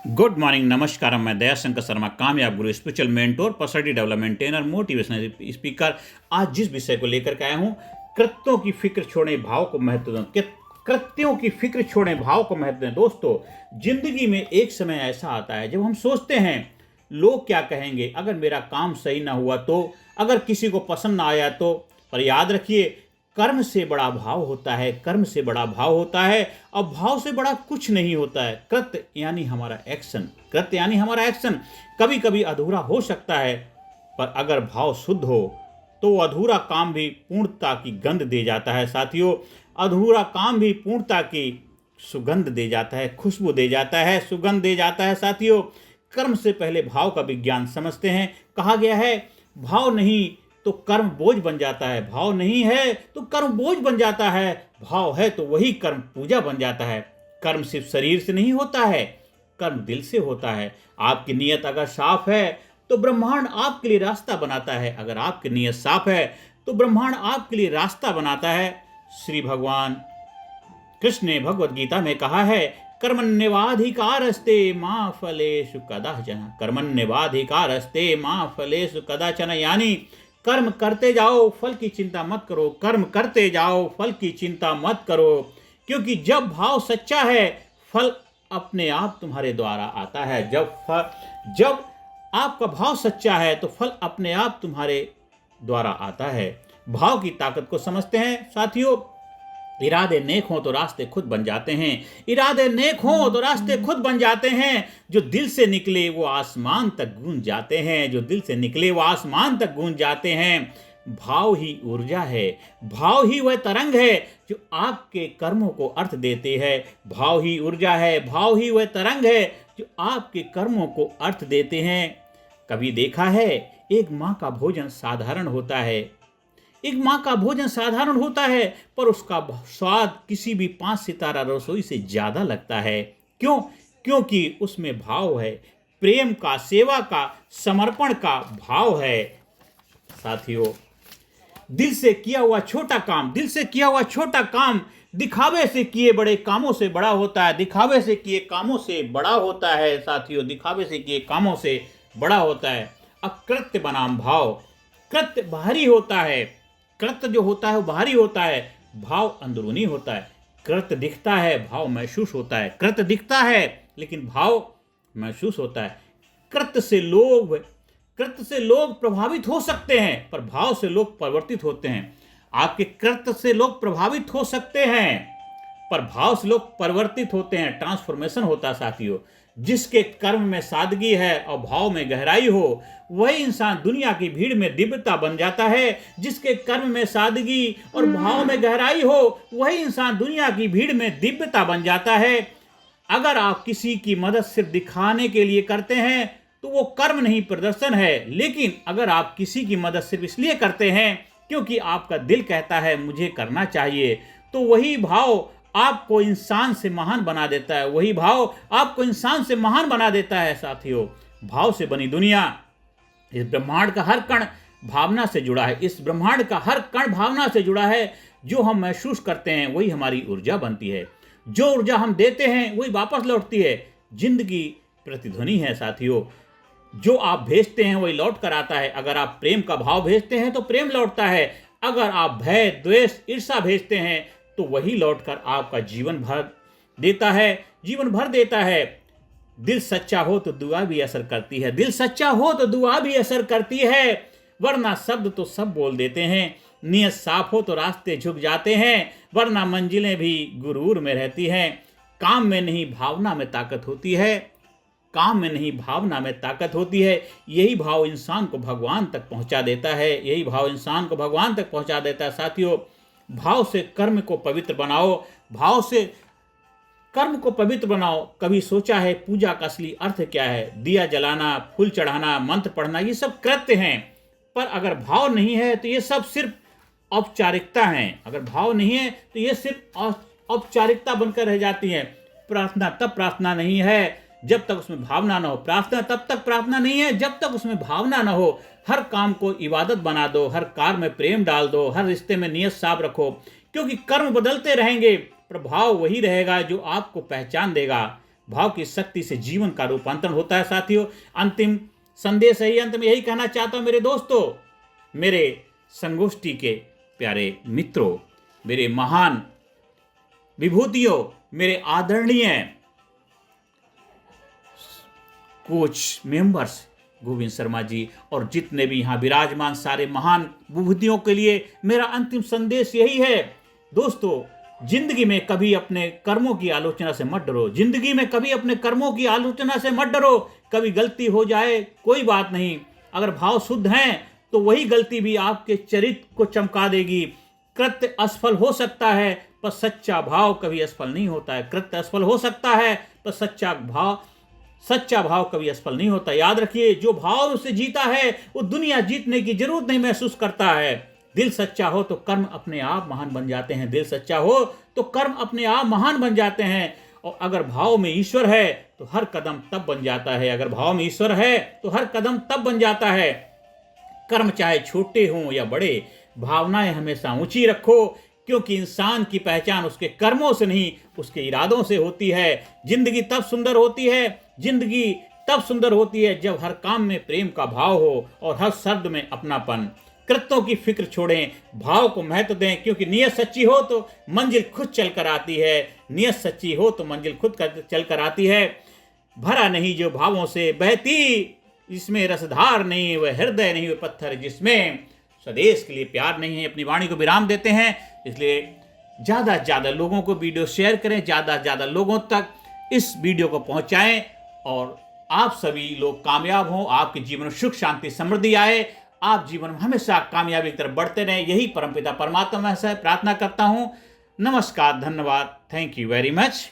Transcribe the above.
Good morning, नमस्कार। मैं दयाशंकर शर्मा, कामयाब गुरु, spiritual mentor, personality development trainer, motivational speaker. आज जिस विषय को लेकर के आया हूँ, कृत्यों की फिक्र छोड़ें, भाव को महत्व दें। कृत्यों की फिक्र छोड़ें, भाव को महत्व दें। दोस्तों, जिंदगी में एक समय ऐसा आता है जब हम सोचते हैं लोग क्या कहेंगे, अगर मेरा काम सही ना हुआ तो, अगर किसी को पसंद ना आया तो। पर याद रखिए, कर्म से बड़ा भाव होता है, कर्म से बड़ा भाव होता है, और भाव से बड़ा कुछ नहीं होता है। कृत्य यानी हमारा एक्शन, कृत्य यानी हमारा एक्शन कभी कभी अधूरा हो सकता है, पर अगर भाव शुद्ध हो तो वो अधूरा काम भी पूर्णता की गंध दे जाता है। साथियों, अधूरा काम भी पूर्णता की सुगंध दे जाता है, खुशबू दे जाता है, सुगंध दे जाता है। साथियों, कर्म से पहले भाव का विज्ञान समझते हैं। कहा गया है, भाव नहीं तो कर्म बोझ बन जाता है, भाव नहीं है तो कर्म बोझ बन जाता है, भाव है तो वही कर्म पूजा बन जाता है। कर्म सिर्फ शरीर से नहीं होता है, कर्म दिल से होता है। आपकी नीयत अगर साफ है तो ब्रह्मांड आपके लिए रास्ता बनाता है। अगर आपकी नीयत साफ है तो ब्रह्मांड आपके लिए रास्ता बनाता है। श्री भगवान कृष्ण ने भगवद गीता में कहा है, कर्मण्येवाधिकारस्ते मा फलेषु कदाचन। कर्मण्येवाधिकारस्ते मा फलेषु कदाचन, यानी कर्म करते जाओ, फल की चिंता मत करो। कर्म करते जाओ, फल की चिंता मत करो, क्योंकि जब भाव सच्चा है, फल अपने आप तुम्हारे द्वारा आता है। जब आपका भाव सच्चा है तो फल अपने आप तुम्हारे द्वारा आता है। भाव की ताकत को समझते हैं साथियों। इरादे नेक हों तो रास्ते खुद बन जाते हैं। इरादे नेक हों तो रास्ते खुद बन जाते हैं। जो दिल से निकले वो आसमान तक गूंज जाते हैं। जो दिल से निकले वो आसमान तक गूंज जाते हैं। भाव ही ऊर्जा है, भाव ही वह तरंग है जो आपके कर्मों को अर्थ देती है। भाव ही ऊर्जा है, भाव ही वह तरंग है जो आपके कर्मों को अर्थ देते हैं। कभी देखा है, एक माँ का भोजन साधारण होता है, एक माँ का भोजन साधारण होता है, पर उसका स्वाद किसी भी 5 सितारा रसोई से ज्यादा लगता है। क्यों? क्योंकि उसमें भाव है, प्रेम का, सेवा का, समर्पण का भाव है। साथियों, दिल से किया हुआ छोटा काम, दिल से किया हुआ छोटा काम दिखावे से किए बड़े कामों से बड़ा होता है। दिखावे से किए कामों से बड़ा होता है। साथियों, दिखावे से किए कामों से बड़ा होता है। अब कृत्य बनाम भाव। कृत्य बाहरी होता है, कृत्य जो होता है वो बाहरी होता है, भाव अंदरूनी होता है। कृत्य दिखता है, भाव महसूस होता है। कृत्य दिखता है लेकिन भाव महसूस होता है। कृत्य से लोग प्रभावित हो सकते हैं, पर भाव से लोग परिवर्तित होते हैं। आपके कृत्य से लोग प्रभावित हो सकते हैं, पर भाव से लोग परिवर्तित होते हैं। ट्रांसफॉर्मेशन होता है साथियों। जिसके कर्म में सादगी है और भाव में गहराई हो, वही इंसान दुनिया की भीड़ में दिव्यता बन जाता है। जिसके कर्म में सादगी और भाव में गहराई हो, वही इंसान दुनिया की भीड़ में दिव्यता बन जाता है। अगर आप किसी की मदद सिर्फ दिखाने के लिए करते हैं तो वो कर्म नहीं, प्रदर्शन है। लेकिन अगर आप किसी की मदद सिर्फ इसलिए करते हैं क्योंकि आपका दिल कहता है मुझे करना चाहिए, तो वही भाव आपको इंसान से महान बना देता है। वही भाव आपको इंसान से महान बना देता है। साथियों, भाव से बनी दुनिया, इस ब्रह्मांड का हर कण भावना से जुड़ा है। इस ब्रह्मांड का हर कण भावना से जुड़ा है। जो हम महसूस करते हैं वही हमारी ऊर्जा बनती है। जो ऊर्जा हम देते हैं वही वापस लौटती है। जिंदगी प्रतिध्वनि है साथियों। जो आप भेजते हैं वही लौट कर आता है। अगर आप प्रेम का भाव भेजते हैं तो प्रेम लौटता है। अगर आप भय, द्वेष, ईर्ष्या भेजते हैं तो वही लौटकर आपका जीवन भर देता है, जीवन भर देता है। दिल सच्चा हो तो दुआ भी असर करती है। दिल सच्चा हो तो दुआ भी असर करती है, वरना शब्द तो सब बोल देते हैं। नियत साफ हो तो रास्ते झुक जाते हैं, वरना मंजिलें भी गुरूर में रहती हैं। काम में नहीं भावना में ताकत होती है। काम में नहीं भावना में ताकत होती है। यही भाव इंसान को भगवान तक पहुंचा देता है। यही भाव इंसान को भगवान तक पहुंचा देता है। साथियों, भाव से कर्म को पवित्र बनाओ, भाव से कर्म को पवित्र बनाओ। कभी सोचा है पूजा का असली अर्थ क्या है? दिया जलाना, फूल चढ़ाना, मंत्र पढ़ना, ये सब कृत्य हैं। पर अगर भाव नहीं है तो ये सब सिर्फ औपचारिकता है। अगर भाव नहीं है तो ये सिर्फ औपचारिकता बनकर रह जाती है। प्रार्थना तब प्रार्थना नहीं है जब तक उसमें भावना ना हो। प्रार्थना तब तक प्रार्थना नहीं है जब तक उसमें भावना ना हो। हर काम को इबादत बना दो, हर कार्य में प्रेम डाल दो, हर रिश्ते में नियत साफ रखो, क्योंकि कर्म बदलते रहेंगे, प्रभाव वही रहेगा जो आपको पहचान देगा। भाव की शक्ति से जीवन का रूपांतरण होता है। साथियों, अंतिम संदेश है, अंत में यही कहना चाहता हूं मेरे दोस्तों, मेरे संगोष्ठी के प्यारे मित्रों, मेरे महान विभूतियों, मेरे आदरणीय कोच मेंबर्स गोविंद शर्मा जी और जितने भी यहाँ विराजमान सारे महान विभूतियों के लिए मेरा अंतिम संदेश यही है। दोस्तों, जिंदगी में कभी अपने कर्मों की आलोचना से मत डरो। जिंदगी में कभी अपने कर्मों की आलोचना से मत डरो। कभी गलती हो जाए कोई बात नहीं, अगर भाव शुद्ध हैं तो वही गलती भी आपके चरित्र को चमका देगी। कृत्य असफल हो सकता है पर सच्चा भाव कभी असफल नहीं होता है। कृत्य असफल हो सकता है पर सच्चा भाव कभी असफल नहीं होता। याद रखिए, जो भाव से जीता है वो दुनिया जीतने की जरूरत नहीं महसूस करता है। दिल सच्चा हो तो कर्म अपने आप महान बन जाते हैं। दिल सच्चा हो तो कर्म अपने आप महान बन जाते हैं। और अगर भाव में ईश्वर है तो हर कदम तब बन जाता है। अगर भाव में ईश्वर है तो हर कदम तब बन जाता है। कर्म चाहे छोटे हों या बड़े, भावनाएं हमेशा ऊंची रखो, क्योंकि इंसान की पहचान उसके कर्मों से नहीं उसके इरादों से होती है। जिंदगी तब सुंदर होती है जब हर काम में प्रेम का भाव हो और हर शब्द में अपनापन। कृत्यों की फिक्र छोड़ें, भाव को महत्व दें, क्योंकि नीयत सच्ची हो तो मंजिल खुद चल कर आती है। नीयत सच्ची हो तो मंजिल खुद चल कर आती है। भरा नहीं जो भावों से बहती, जिसमें रसधार नहीं वह हृदय नहीं वह पत्थर जिसमें स्वदेश के लिए प्यार नहीं है। अपनी वाणी को विराम देते हैं, इसलिए ज़्यादा से ज़्यादा लोगों को वीडियो शेयर करें, ज़्यादा से ज़्यादा लोगों तक इस वीडियो को पहुंचाएं और आप सभी लोग कामयाब हों, आपके जीवन में सुख शांति समृद्धि आए, आप जीवन में हमेशा कामयाबी की तरफ बढ़ते रहें। यही परमपिता परमात्मा से प्रार्थना करता हूँ। नमस्कार, धन्यवाद, थैंक यू वेरी मच।